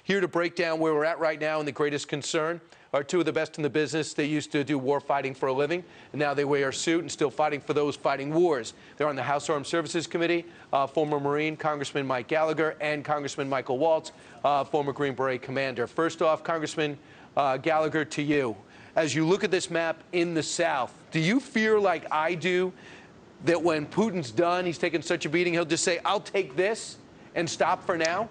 Here to break down where we're at right now and the greatest concern are two of the best in the business. They used to do war fighting for a living, and now they wear a suit and still fighting for those fighting wars. They're on the House Armed Services Committee, former Marine Congressman Mike Gallagher and Congressman Michael Waltz, former Green Beret commander. First off, Congressman Gallagher, to you. As you look at this map in the South, do you fear, like I do, that when Putin's done, he's taken such a beating, he'll just say, I'll take this and stop for now?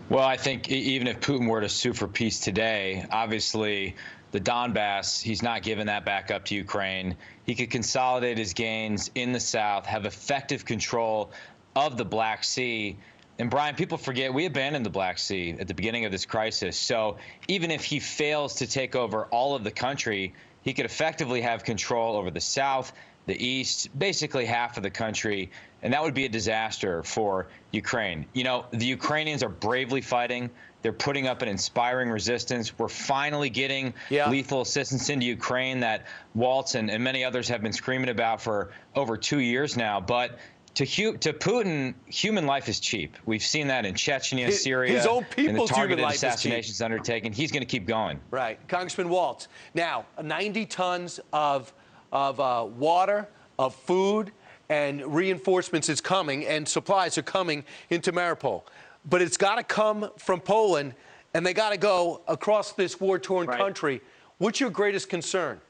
Well, I think even if Putin were to sue for peace today, obviously the Donbass, he's not giving that back up to Ukraine. He could consolidate his gains in the South, have effective control of the Black Sea. And, Brian, people forget we abandoned the Black Sea at the beginning of this crisis. So even if he fails to take over all of the country, he could effectively have control over the South, the East, basically half of the country. And that would be a disaster for Ukraine. You know, the Ukrainians are bravely fighting. They're putting up an inspiring resistance. We're finally getting lethal assistance into Ukraine that Waltz and many others have been screaming about for over 2 years now. But to Putin, human life is cheap. We've seen that in Chechnya, Syria, his own people's and the targeted human life assassinations undertaken. He's going to keep going. Right. Congressman Waltz, now 90 tons of water, of food, and reinforcements is coming, and supplies are coming into Mariupol. But it's got to come from Poland, and they got to go across this war-torn country. What's your greatest concern?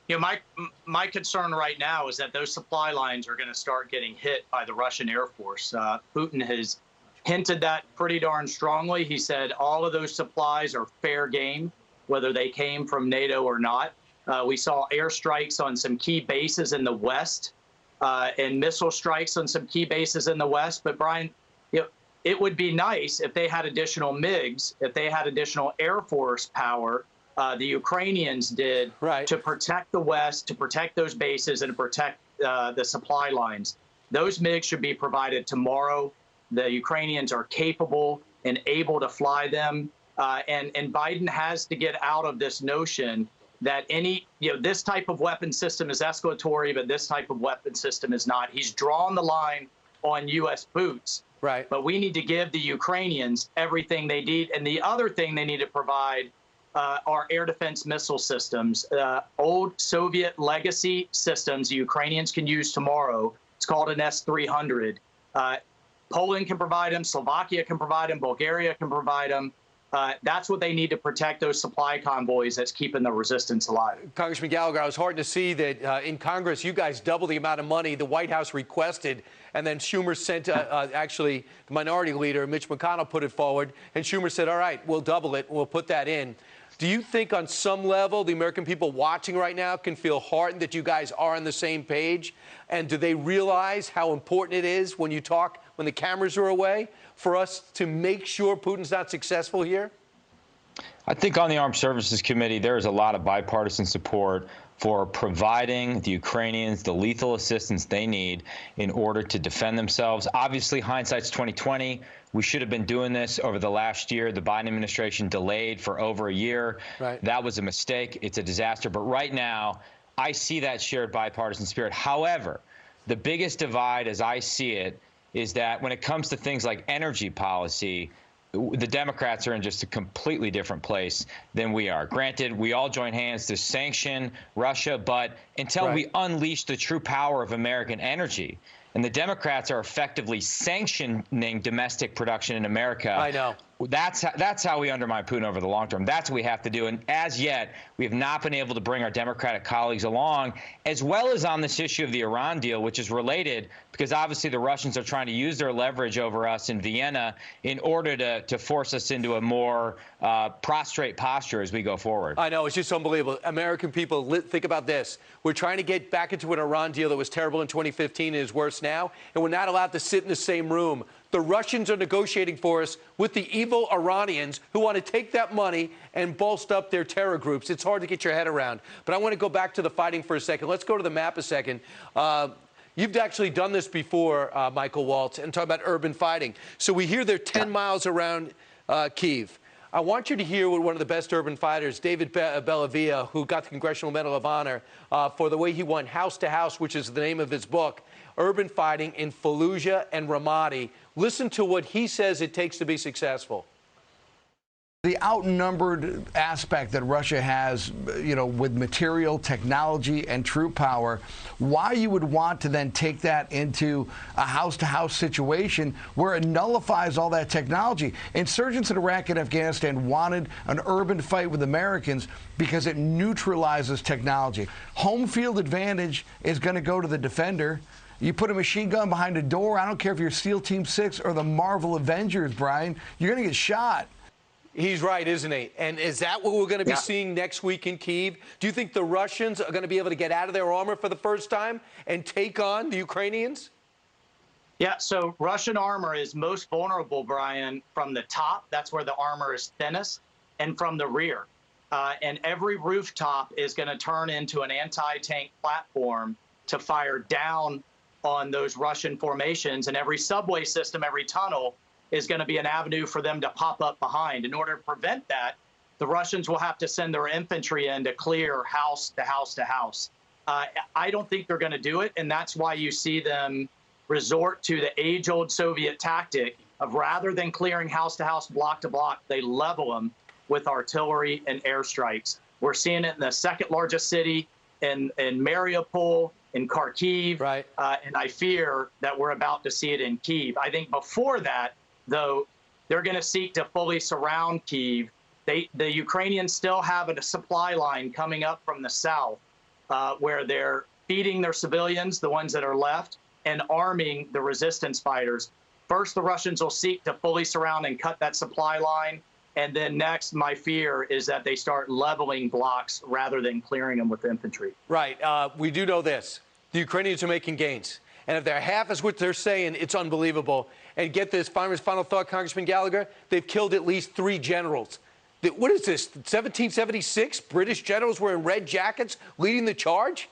You know, my concern right now is that those supply lines are going to start getting hit by the Russian Air Force. Putin has hinted that pretty darn strongly. He said all of those supplies are fair game, whether they came from NATO or not. We saw airstrikes on some key bases in the West and missile strikes on some key bases in the West. But, Brian, it would be nice if they had additional MiGs, if they had additional Air Force power, the Ukrainians did, to protect the West, to protect those bases, and to protect the supply lines. Those MiGs should be provided tomorrow. The Ukrainians are capable and able to fly them. And Biden has to get out of this notion that this type of weapon system is escalatory, but this type of weapon system is not. He's drawn the line on U.S. boots. Right. But we need to give the Ukrainians everything they need. And the other thing they need to provide are air defense missile systems, old Soviet legacy systems the Ukrainians can use tomorrow. It's called an S-300. Poland can provide them. Slovakia can provide them. Bulgaria can provide them. That's what they need to protect those supply convoys that's keeping the resistance alive. Congressman Gallagher, I was hard to see that in Congress you guys double the amount of money the White House requested, and then Schumer sent, actually, the minority leader, Mitch McConnell, put it forward, and Schumer said, all right, we'll double it, we'll put that in. Do you think on some level the American people watching right now can feel heartened that you guys are on the same page? And do they realize how important it is when you talk, when the cameras are away, for us to make sure Putin's not successful here? I think on the Armed Services Committee, there is a lot of bipartisan support for providing the Ukrainians the lethal assistance they need in order to defend themselves. Obviously, hindsight's 2020. We should have been doing this over the last year. The Biden administration delayed for over a year. That was a mistake. It's a disaster. But right now, I see that shared bipartisan spirit. However, the biggest divide, as I see it, is that when it comes to things like energy policy, the Democrats are in just a completely different place than we are. Granted, we all join hands to sanction Russia, but until we unleash the true power of American energy, and the Democrats are effectively sanctioning domestic production in America. I know. That's how we undermine Putin over the long term. That's what we have to do. And as yet, we have not been able to bring our Democratic colleagues along, as well as on this issue of the Iran deal, which is related because obviously the Russians are trying to use their leverage over us in Vienna in order to force us into a more prostrate posture as we go forward. I know. It's just unbelievable. American people, think about this. We're trying to get back into an Iran deal that was terrible in 2015 and is worse now, and we're not allowed to sit in the same room. The Russians are negotiating for us with the evil Iranians who want to take that money and bolster up their terror groups. It's hard to get your head around. But I want to go back to the fighting for a second. Let's go to the map a second. You've actually done this before, Michael Waltz, and talk about urban fighting. So we hear they're 10 miles around Kyiv. I want you to hear what one of the best urban fighters, David Bellavia, who got the Congressional Medal of Honor for the way he won House to House, which is the name of his book, Urban Fighting in Fallujah and Ramadi, Listen to what he says it takes to be successful. The outnumbered aspect that Russia has, with material, technology, and troop power, why you would want to then take that into a house-to-house situation where it nullifies all that technology. Insurgents in Iraq and Afghanistan wanted an urban fight with Americans because it neutralizes technology. Home field advantage is going to go to the defender. You put a machine gun behind a door, I don't care if you're SEAL Team 6 or the Marvel Avengers, Brian, you're going to get shot. He's right, isn't he? And is that what we're going to be seeing next week in Kyiv? Do you think the Russians are going to be able to get out of their armor for the first time and take on the Ukrainians? Yeah, so Russian armor is most vulnerable, Brian, from the top. That's where the armor is thinnest, and from the rear. And every rooftop is going to turn into an anti-tank platform to fire down on those Russian formations. And every subway system, every tunnel is going to be an avenue for them to pop up behind. In order to prevent that, the Russians will have to send their infantry in to clear house to house to house. I don't think they're going to do it, and that's why you see them resort to the age-old Soviet tactic of rather than clearing house to house, block to block, they level them with artillery and airstrikes. We're seeing it in the second largest city, in Mariupol, in Kharkiv, right. And I fear that we're about to see it in Kyiv. I think before that, though, they're going to seek to fully surround Kyiv. The Ukrainians still have a supply line coming up from the south where they're feeding their civilians, the ones that are left, and arming the resistance fighters. First, the Russians will seek to fully surround and cut that supply line. And then next, my fear is that they start leveling blocks rather than clearing them with infantry. Right. We do know this. The Ukrainians are making gains. And if they're half as what they're saying, it's unbelievable. And get this, final thought, Congressman Gallagher, they've killed at least 3 generals. What is this, 1776? British generals wearing red jackets leading the charge?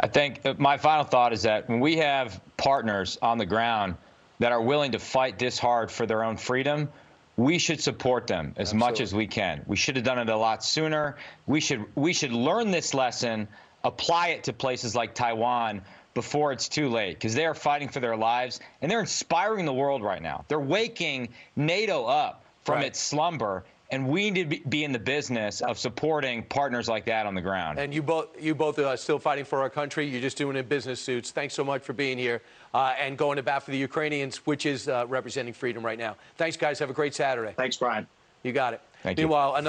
I think my final thought is that when we have partners on the ground that are willing to fight this hard for their own freedom, we should support them as much as we can. We should have done it a lot sooner. We should learn this lesson, apply it to places like Taiwan before it's too late, because they are fighting for their lives, and they're inspiring the world right now. They're waking NATO up from its slumber, and we need to be in the business of supporting partners like that on the ground. And you both are still fighting for our country. You're just doing it in business suits. Thanks so much for being here and going to bat for the Ukrainians, which is representing freedom right now. Thanks, guys. Have a great Saturday. Thanks, Brian. You got it. Thank you. Meanwhile, another